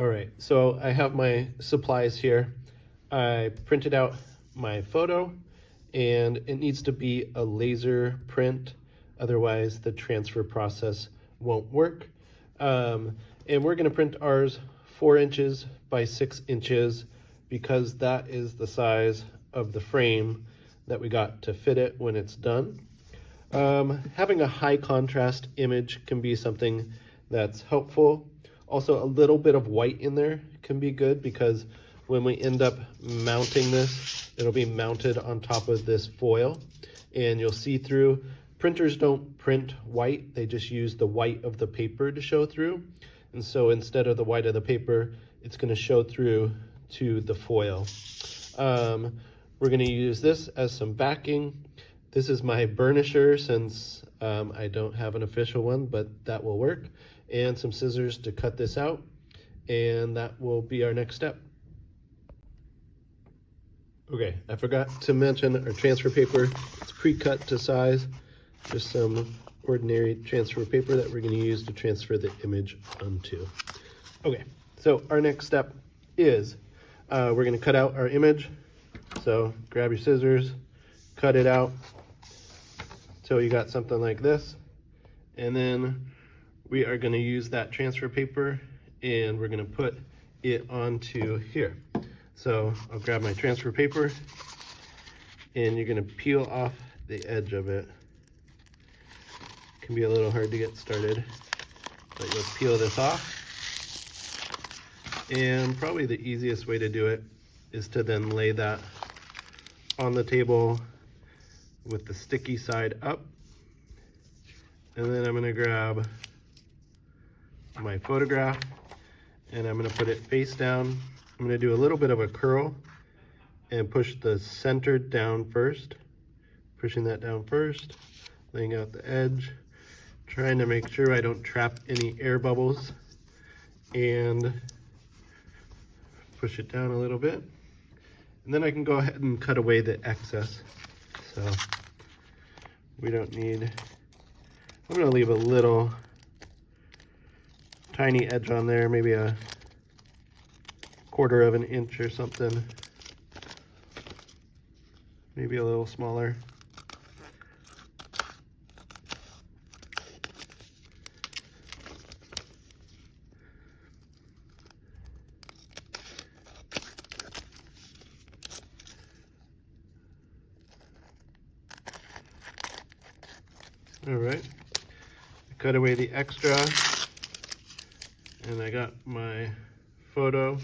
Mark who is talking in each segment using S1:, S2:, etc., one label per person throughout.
S1: All right, so I have my supplies here. I printed out my photo and it needs to be a laser print, otherwise the transfer process won't work. And we're gonna print ours 4 inches by 6 inches because that is the size of the frame that we got to fit it when it's done. Having a high contrast image can be something that's helpful. Also, a little bit of white in there can be good because when we end up mounting this, it'll be mounted on top of this foil and you'll see through. Printers don't print white, they just use the white of the paper to show through. And so instead of the white of the paper, it's gonna show through to the foil. We're gonna use this as some backing. This is my burnisher since I don't have an official one, but that will work. And some scissors to cut this out. And that will be our next step. Okay, I forgot to mention our transfer paper. It's pre-cut to size. Just some ordinary transfer paper that we're gonna use to transfer the image onto. Okay, so our next step is we're gonna cut out our image. So grab your scissors, cut it out till you got something like this. And then we are gonna use that transfer paper and we're gonna put it onto here. So I'll grab my transfer paper and you're gonna peel off the edge of it. It can be a little hard to get started, but you'll peel this off. And probably the easiest way to do it is to then lay that on the table with the sticky side up. And then I'm gonna grab my photograph and I'm gonna put it face down. I'm gonna do a little bit of a curl and push the center down first. Pushing that down first, laying out the edge, trying to make sure I don't trap any air bubbles, and push it down a little bit. And then I can go ahead and cut away the excess. So we don't need, I'm gonna leave a little tiny edge on there, maybe a 1/4 of an inch or something. Maybe a little smaller. All right, cut away the extra, and I got my photo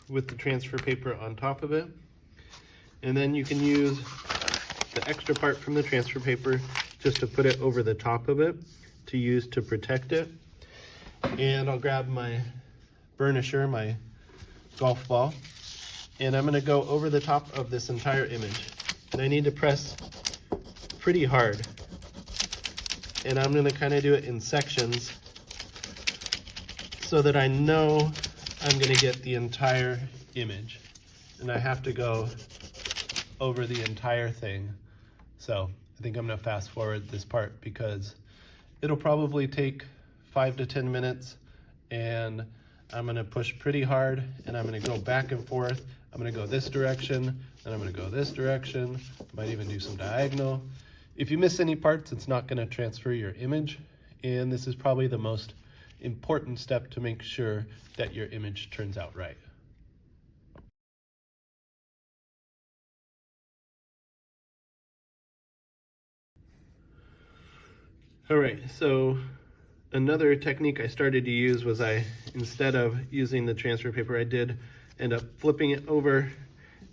S1: with the transfer paper on top of it. And then you can use the extra part from the transfer paper just to put it over the top of it to use to protect it. And I'll grab my burnisher, my golf ball, and I'm gonna go over the top of this entire image. And I need to press pretty hard. And I'm gonna kind of do it in sections so that I know I'm gonna get the entire image. And I have to go over the entire thing. So I think I'm gonna fast forward this part because it'll probably take 5 to 10 minutes and I'm gonna push pretty hard and I'm gonna go back and forth. I'm gonna go this direction and I'm gonna go this direction. Might even do some diagonal. If you miss any parts, it's not gonna transfer your image. And this is probably the most important step to make sure that your image turns out right. All right, so another technique I started to use was instead of using the transfer paper, I did end up flipping it over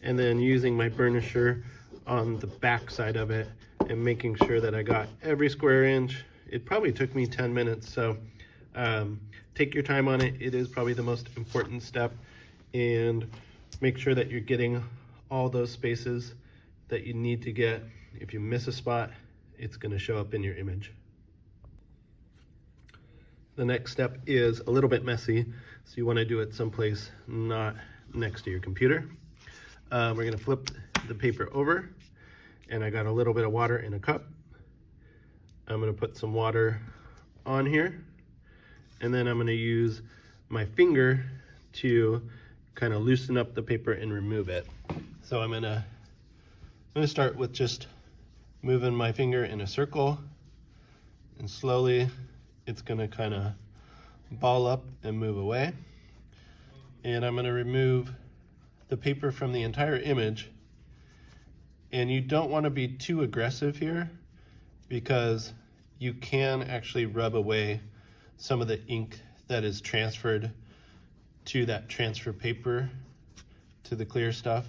S1: and then using my burnisher on the back side of it and making sure that I got every square inch. It probably took me 10 minutes, so take your time on it. It is probably the most important step, and make sure that you're getting all those spaces that you need to get. If you miss a spot, it's gonna show up in your image. The next step is a little bit messy, so you wanna do it someplace not next to your computer. We're gonna flip the paper over, and I got a little bit of water in a cup. I'm gonna put some water on here, and then I'm gonna use my finger to kind of loosen up the paper and remove it. So I'm gonna start with just moving my finger in a circle, and slowly it's gonna kind of ball up and move away. And I'm gonna remove the paper from the entire image. And you don't want to be too aggressive here, because you can actually rub away some of the ink that is transferred to that transfer paper, to the clear stuff.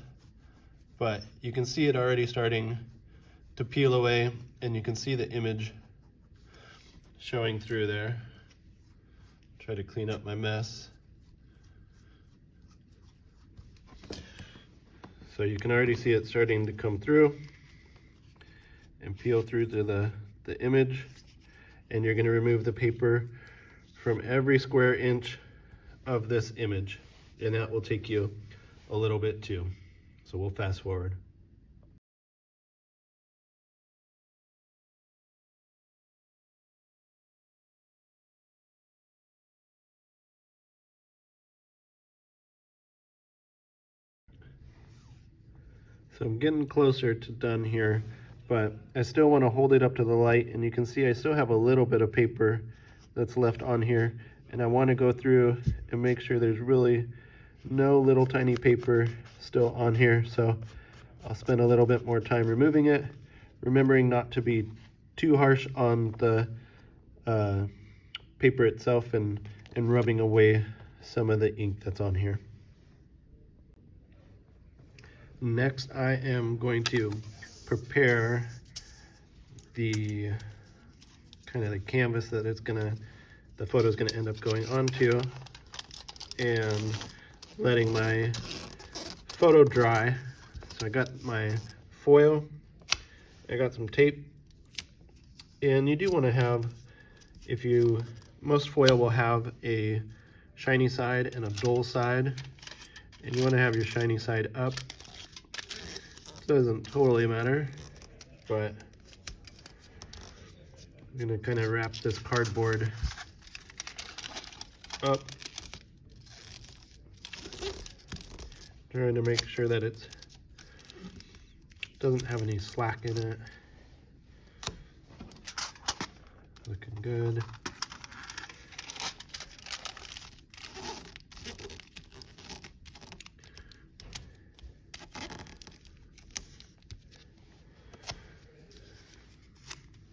S1: But you can see it already starting to peel away, and you can see the image showing through there. Try to clean up my mess. So you can already see it starting to come through and peel through to the image. And you're going to remove the paper from every square inch of this image. And that will take you a little bit too. So we'll fast forward. So I'm getting closer to done here, but I still want to hold it up to the light, and you can see I still have a little bit of paper that's left on here, and I want to go through and make sure there's really no little tiny paper still on here. So I'll spend a little bit more time removing it, remembering not to be too harsh on the paper itself, and rubbing away some of the ink that's on here. Next, I am going to prepare the kind of the canvas that the photo is gonna end up going onto, and letting my photo dry. So I got my foil, I got some tape, and you do want to have, most foil will have a shiny side and a dull side, and you want to have your shiny side up. Doesn't totally matter, but I'm gonna kind of wrap this cardboard up, trying to make sure that it doesn't have any slack in it. Looking good.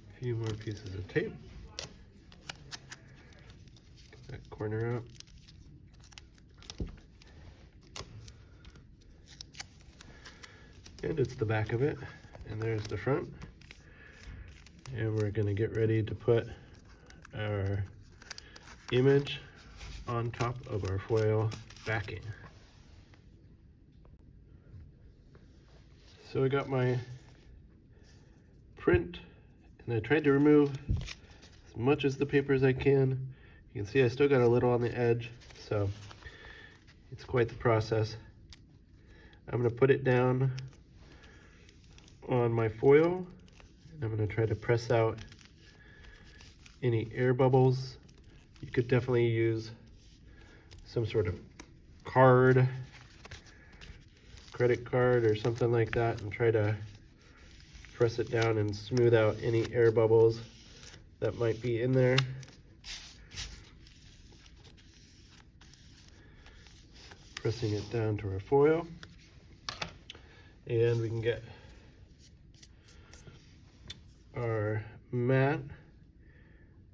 S1: A few more pieces of tape. Get that corner up. And it's the back of it, and there's the front. And we're gonna get ready to put our image on top of our foil backing. So I got my print, and I tried to remove as much as the paper as I can. You can see I still got a little on the edge, so it's quite the process. I'm gonna put it down on my foil, and I'm gonna try to press out any air bubbles. You could definitely use some sort of card, credit card or something like that, and try to press it down and smooth out any air bubbles that might be in there. Pressing it down to our foil, and we can get our mat,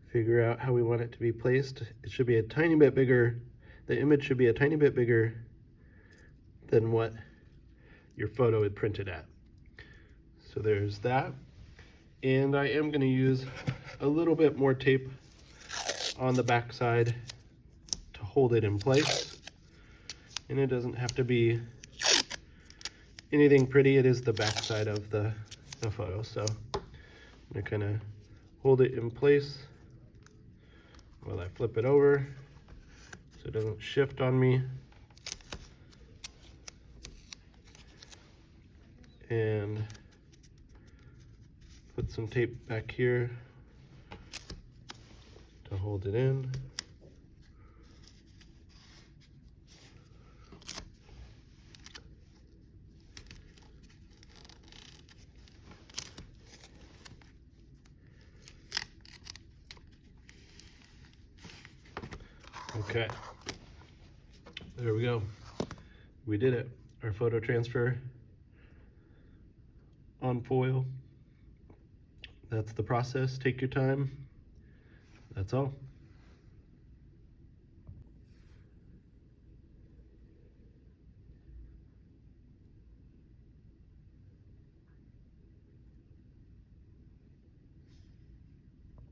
S1: figure out how we want it to be placed. It should be a tiny bit bigger, the image should be a tiny bit bigger than what your photo had printed at. So there's that. And I am going to use a little bit more tape on the back side to hold it in place. And it doesn't have to be anything pretty, it is the back side of the photo. So I'm going to kind of hold it in place while I flip it over so it doesn't shift on me. And put some tape back here to hold it in. Okay, there we go. We did it. Our photo transfer on foil. That's the process. Take your time. That's all.